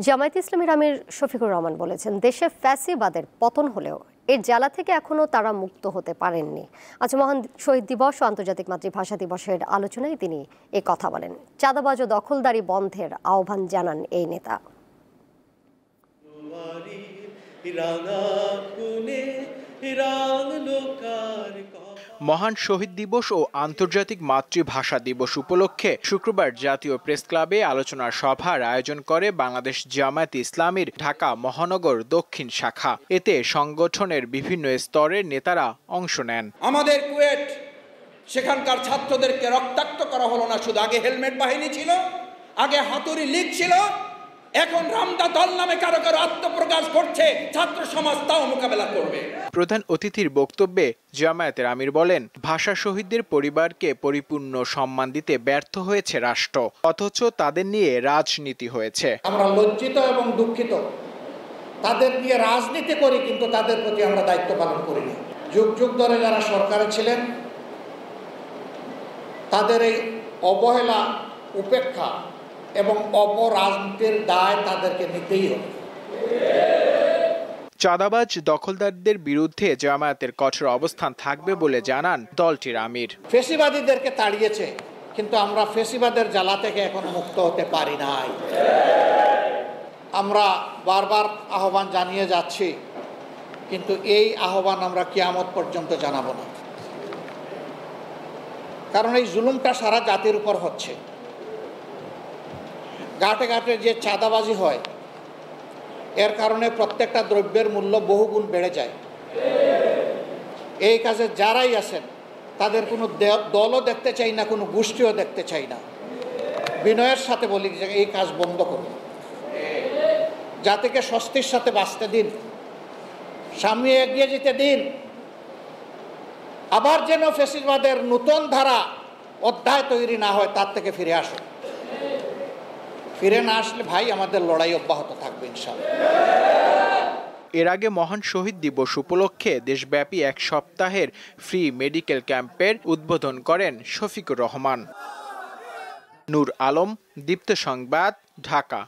জামায়াতে ইসলামীর আমির শফিকুর রহমান বলেছেন, দেশে ফ্যাসিবাদের পতন হলেও এর জ্বালা থেকে এখনো তারা মুক্ত হতে পারেননি। আজ মহান শহীদ দিবস ও আন্তর্জাতিক মাতৃভাষা দিবসের আলোচনায় তিনি এ কথা বলেন। চাঁদাবাজ ও দখলদারি বন্ধের আহ্বান জানান এই নেতা। মহান শহীদ দিবস ও আন্তর্জাতিক মাতৃভাষা দিবস উপলক্ষে শুক্রবার জাতীয় প্রেস ক্লাবে আলোচনা সভার আয়োজন করে বাংলাদেশ জামায়াতে ইসলামীর ঢাকা মহানগর দক্ষিণ শাখা। এতে সংগঠনের বিভিন্ন স্তরের নেতারা অংশ নেন। আমাদের কুয়েট, সেখানকার ছাত্রদেরকে রক্তাক্ত করা হলো না। শুধু আগে হেলমেট বাহিনী ছিল, আগে হাতুড়ি লীগ ছিল, এখন রামদা দল নামে কারো কারো আত্মপ্রকাশ করছে। ছাত্র সমাজ তাও মোকাবেলা করবে। প্রধান অতিথির বক্তব্যে জামায়াতের আমির বলেন, ভাষা শহীদদের পরিবারকে পরিপূর্ণ সম্মান দিতে ব্যর্থ হয়েছে রাষ্ট্র, অথচ তাদের নিয়ে রাজনীতি হয়েছে। আমরা লজ্জিত এবং দুঃখিত। তাদের নিয়ে রাজনীতি করি, কিন্তু তাদের প্রতি আমরা দায়িত্ব পালন করিনি। যুগ যুগ ধরে যারা সরকারে ছিলেন, তাদের এই অবহেলা, উপেক্ষা এবং অপরাজনীতির দায় তাদেরকে নিতেই হবে। চাঁদাবাজ দখলদারদের বিরুদ্ধে জামায়াতের কঠোর অবস্থান থাকবে বলে জানান দলটির আমির। ফ্যাসিবাদীদেরকে তাড়িয়েছে, কিন্তু আমরা ফ্যাসিবাদের জ্বালা থেকে এখন মুক্ত হতে পারি নাই। আমরা বারবার আহ্বান জানিয়ে যাচ্ছি, কিন্তু এই আহ্বান আমরা কিয়ামত পর্যন্ত জানাবো না। কারণ এই জুলুমটা সারা জাতির উপর হচ্ছে। ঘাটে ঘাটে যে চাঁদাবাজি হয়, এর কারণে প্রত্যেকটা দ্রব্যের মূল্য বহুগুণ বেড়ে যায়। এই কাজে যারাই আছেন, তাদের কোনো দলও দেখতে চাই না, কোনো গোষ্ঠীও দেখতে চাই না। বিনয়ের সাথে বলি যে এই কাজ বন্ধ করুন, জাতিকে স্বস্তির সাথে বাঁচতে দিন, সামনে এগিয়ে যেতে দিন। আবার যেন ফ্যাসিবাদের নতুন ধারা অধ্যায় তৈরি না হয়, তার থেকে ফিরে আসুন। ফিরে না আসলে ভাই, আমাদের লড়াই অব্যাহত থাকবে ইনশাআল্লাহ। এর আগে মহান শহীদ দিবস উপলক্ষে দেশব্যাপী এক সপ্তাহের ফ্রি মেডিকেল ক্যাম্পের উদ্বোধন করেন শফিকুর রহমান। নূর আলম, দীপ্ত সংবাদ, ঢাকা।